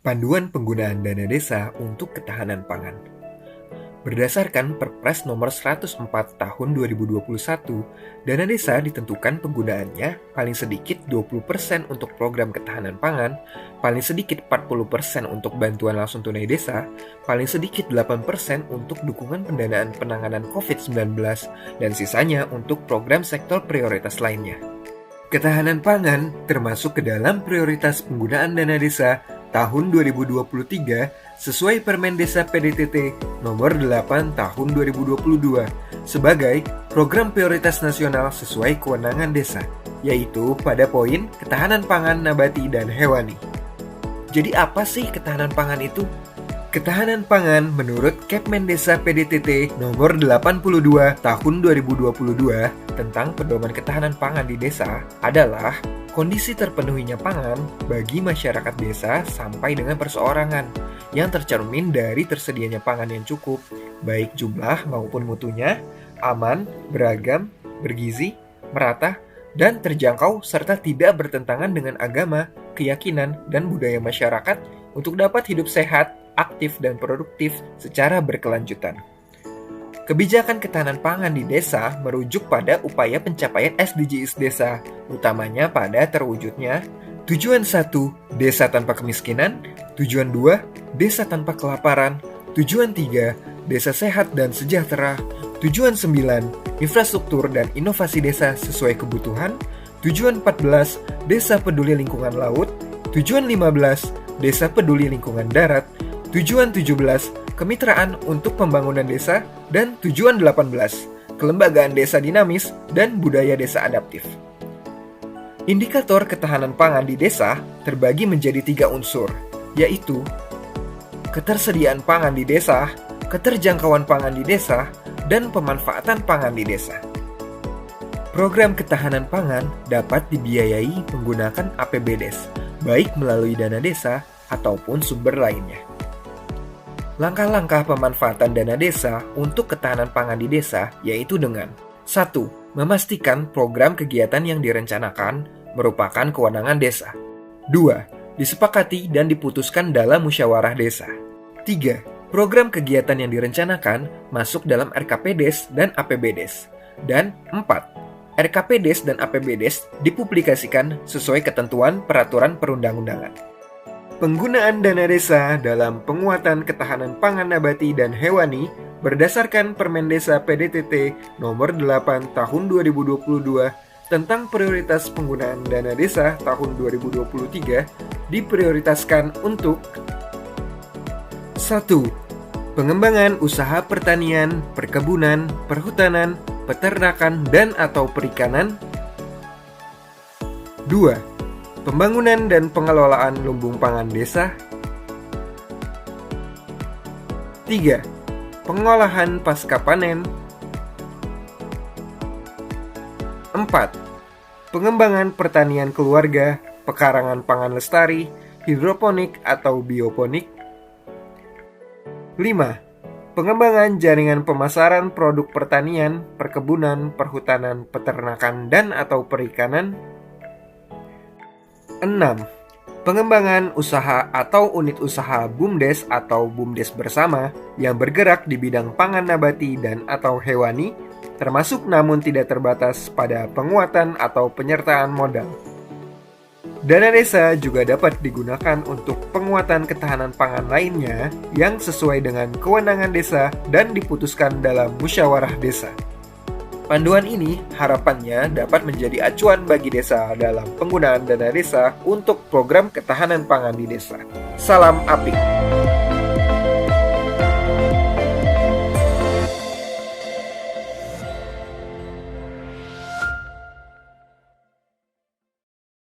Panduan penggunaan dana desa untuk ketahanan pangan. Berdasarkan Perpres nomor 104 tahun 2021, dana desa ditentukan penggunaannya paling sedikit 20% untuk program ketahanan pangan, paling sedikit 40% untuk bantuan langsung tunai desa, paling sedikit 8% untuk dukungan pendanaan penanganan COVID-19, dan sisanya untuk program sektor prioritas lainnya. Ketahanan pangan termasuk ke dalam prioritas penggunaan dana desa tahun 2023 sesuai Permen Desa PDTT nomor 8 tahun 2022 sebagai program prioritas nasional sesuai kewenangan desa, yaitu pada poin ketahanan pangan nabati dan hewani. Jadi apa sih ketahanan pangan itu? Ketahanan pangan menurut Kepmen Desa PDTT nomor 82 tahun 2022 tentang pedoman ketahanan pangan di desa adalah kondisi terpenuhinya pangan bagi masyarakat desa sampai dengan perseorangan yang tercermin dari tersedianya pangan yang cukup, baik jumlah maupun mutunya, aman, beragam, bergizi, merata, dan terjangkau serta tidak bertentangan dengan agama, keyakinan, dan budaya masyarakat untuk dapat hidup sehat, aktif, dan produktif secara berkelanjutan. Kebijakan ketahanan pangan di desa merujuk pada upaya pencapaian SDGs desa, utamanya pada terwujudnya Tujuan 1, Desa Tanpa Kemiskinan, Tujuan 2, Desa Tanpa Kelaparan, Tujuan 3, Desa Sehat dan Sejahtera, Tujuan 9, Infrastruktur dan Inovasi Desa sesuai kebutuhan, Tujuan 14, Desa Peduli Lingkungan Laut, Tujuan 15, Desa Peduli Lingkungan Darat, Tujuan 17, Kemitraan untuk Pembangunan Desa, dan Tujuan 18, Kelembagaan Desa Dinamis dan Budaya Desa Adaptif. Indikator ketahanan pangan di desa terbagi menjadi 3 unsur, yaitu ketersediaan pangan di desa, keterjangkauan pangan di desa, dan pemanfaatan pangan di desa. Program ketahanan pangan dapat dibiayai menggunakan APBDes, baik melalui dana desa ataupun sumber lainnya. Langkah-langkah pemanfaatan dana desa untuk ketahanan pangan di desa yaitu dengan 1. Memastikan program kegiatan yang direncanakan merupakan kewenangan desa. 2. Disepakati dan diputuskan dalam musyawarah desa. 3. Program kegiatan yang direncanakan masuk dalam RKPDes dan APBDes. Dan 4. RKPDes dan APBDes dipublikasikan sesuai ketentuan peraturan perundang-undangan. Penggunaan dana desa dalam penguatan ketahanan pangan nabati dan hewani berdasarkan Permen Desa PDTT nomor 8 tahun 2022 tentang prioritas penggunaan dana desa tahun 2023 diprioritaskan untuk 1. Pengembangan usaha pertanian, perkebunan, perhutanan, peternakan, dan atau perikanan. 2. Pembangunan dan pengelolaan lumbung pangan desa. 3. Pengolahan pasca panen. 4. Pengembangan pertanian keluarga, pekarangan pangan lestari, hidroponik atau bioponik. 5. Pengembangan jaringan pemasaran produk pertanian, perkebunan, perhutanan, peternakan, dan atau perikanan. 6. Pengembangan usaha atau unit usaha BUMDes atau BUMDes bersama yang bergerak di bidang pangan nabati dan atau hewani, termasuk namun tidak terbatas pada penguatan atau penyertaan modal. Dana desa juga dapat digunakan untuk penguatan ketahanan pangan lainnya yang sesuai dengan kewenangan desa dan diputuskan dalam musyawarah desa. Panduan ini harapannya dapat menjadi acuan bagi desa dalam penggunaan dana desa untuk program ketahanan pangan di desa. Salam APIK.